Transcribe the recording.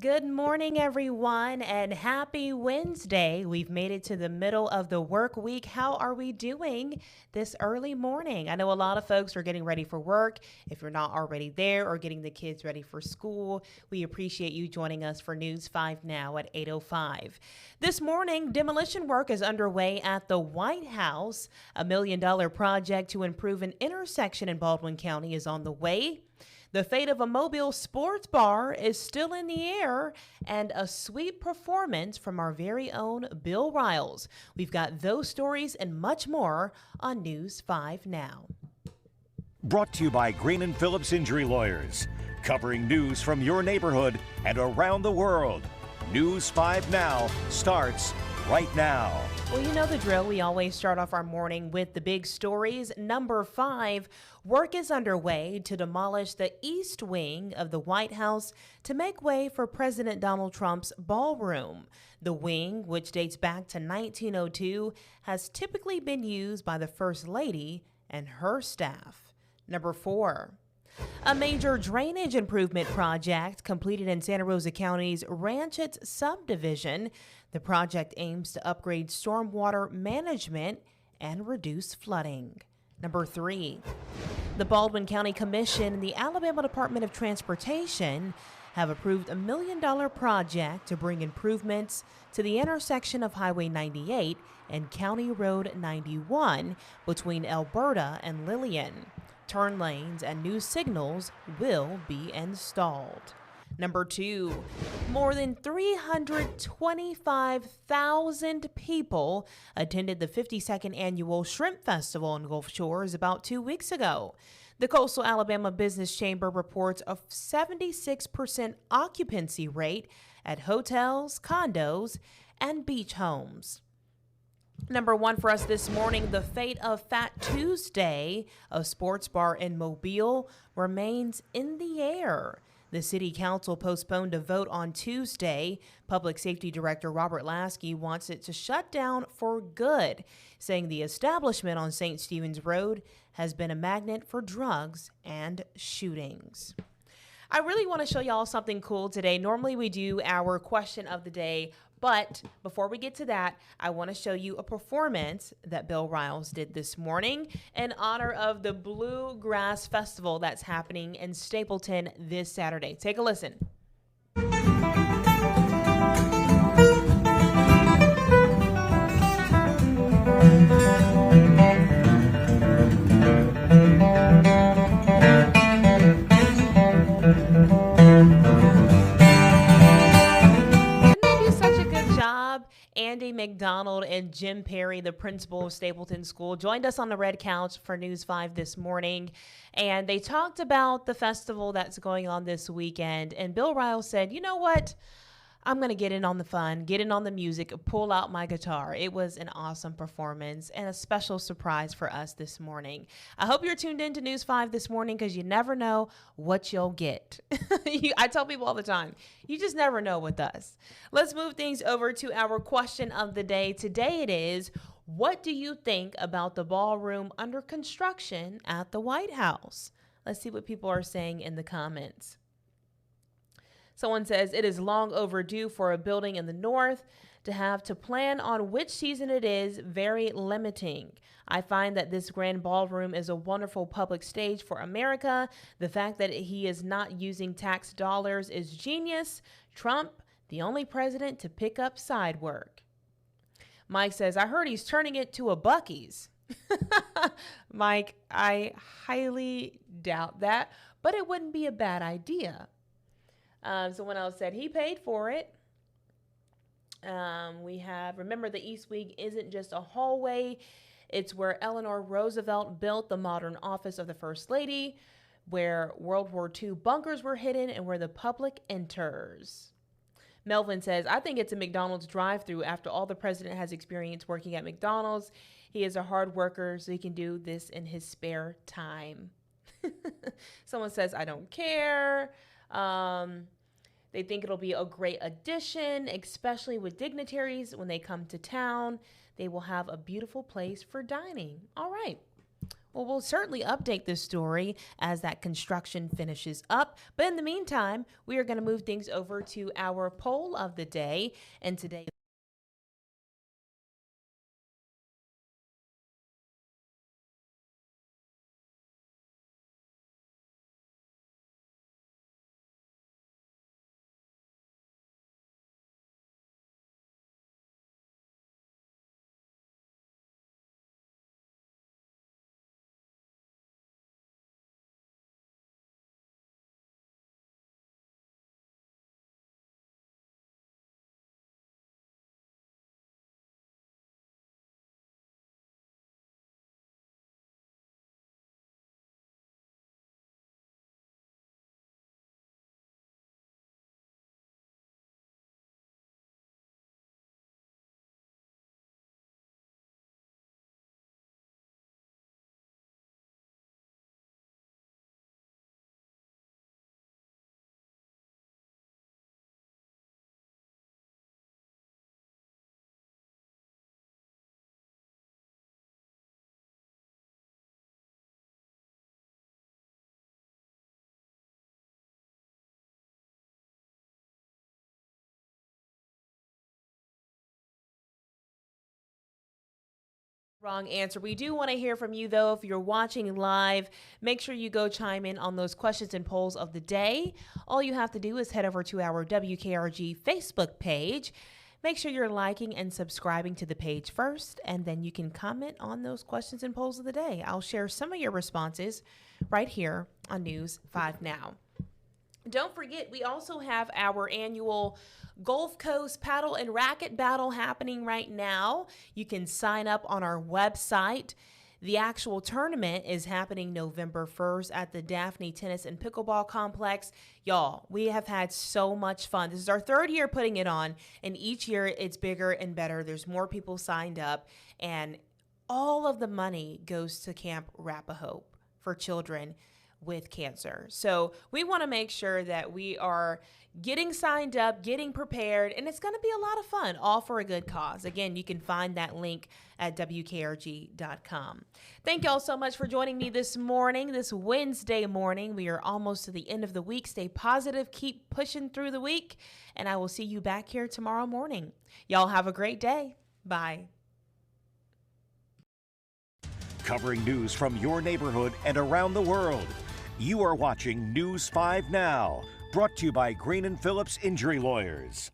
Good morning, everyone, and happy Wednesday. We've made it to the middle of the work week. How are we doing this early morning? I know a lot of folks are getting ready for work. If you're not already there or getting the kids ready for school, we appreciate you joining us for News 5 Now at 8:05. This morning, demolition work is underway at the White House. A $1 million project to improve an intersection in Baldwin County is on the way. The fate of a Mobile sports bar is still in the air, and a sweet performance from our very own Bill Riles. We've got those stories and much more on News 5 Now. Brought to you by Green and Phillips Injury Lawyers, covering news from your neighborhood and around the world. News 5 Now starts right now. Well, you know the drill. We always start off our morning with the big stories. Number 5, work is underway to demolish the east wing of the White House to make way for President Donald Trump's ballroom. The wing, which dates back to 1902, has typically been used by the First Lady and her staff. Number 4. A major drainage improvement project completed in Santa Rosa County's Ranchets subdivision. The project aims to upgrade stormwater management and reduce flooding. Number 3, the Baldwin County Commission and the Alabama Department of Transportation have approved a $1 million project to bring improvements to the intersection of Highway 98 and County Road 91 between Alberta and Lillian. Turn lanes and new signals will be installed. Number 2, more than 325,000 people attended the 52nd annual Shrimp Festival in Gulf Shores about 2 weeks ago. The Coastal Alabama Business Chamber reports a 76% occupancy rate at hotels, condos, and beach homes. Number 1 for us this morning, the fate of Fat Tuesday, a sports bar in Mobile, remains in the air. The city council postponed a vote on Tuesday. Public Safety Director Robert Lasky wants it to shut down for good, saying the establishment on St. Stephen's Road has been a magnet for drugs and shootings. I really want to show y'all something cool today. Normally we do our question of the day, but before we get to that, I want to show you a performance that Bill Riles did this morning in honor of the Bluegrass Festival that's happening in Stapleton this Saturday. Take a listen. Andy McDonald and Jim Perry, the principal of Stapleton School, joined us on the red couch for News 5 this morning, and they talked about the festival that's going on this weekend. And Bill Riles said, you know what? I'm going to get in on the fun, get in on the music, pull out my guitar. It was an awesome performance and a special surprise for us this morning. I hope you're tuned in to News 5 this morning because you never know what you'll get. I tell people all the time, you just never know with us. Let's move things over to our question of the day. Today it is, what do you think about the ballroom under construction at the White House? Let's see what people are saying in the comments. Someone says it is long overdue for a building in the north to have to plan on which season it is very limiting. I find that this grand ballroom is a wonderful public stage for America. The fact that he is not using tax dollars is genius. Trump, the only president to pick up side work. Mike says, I heard he's turning it to a Buc-ee's. Mike, I highly doubt that, but it wouldn't be a bad idea. Someone else said he paid for it. We have, remember the East Wing isn't just a hallway. It's where Eleanor Roosevelt built the modern office of the First Lady, where World War II bunkers were hidden and where the public enters. Melvin says, I think it's a McDonald's drive-thru after all the president has experience working at McDonald's. He is a hard worker, so he can do this in his spare time. Someone says, I don't care. They think it'll be a great addition, especially with dignitaries when they come to town. They will have a beautiful place for dining. All right. Well, we'll certainly update this story as that construction finishes up. But in the meantime, we are going to move things over to our poll of the day. And today, wrong answer. We do want to hear from you, though. If you're watching live, make sure you go chime in on those questions and polls of the day. All you have to do is head over to our WKRG Facebook page. Make sure you're liking and subscribing to the page first, and then you can comment on those questions and polls of the day. I'll share some of your responses right here on News 5 Now. Don't forget, we also have our annual Gulf Coast Paddle and Racket Battle happening right now. You can sign up on our website. The actual tournament is happening November 1st at the Daphne Tennis and Pickleball Complex. Y'all, we have had so much fun. This is our third year putting it on, and each year it's bigger and better. There's more people signed up, and all of the money goes to Camp Rapahope for children with cancer. So we want to make sure that we are getting signed up, getting prepared, and it's going to be a lot of fun, all for a good cause. Again, you can find that link at WKRG.com. Thank y'all so much for joining me this morning, this Wednesday morning. We are almost to the end of the week. Stay positive, keep pushing through the week, and I will see you back here tomorrow morning. Y'all have a great day. Bye. Covering news from your neighborhood and around the world. You are watching News 5 Now, brought to you by Green & Phillips Injury Lawyers.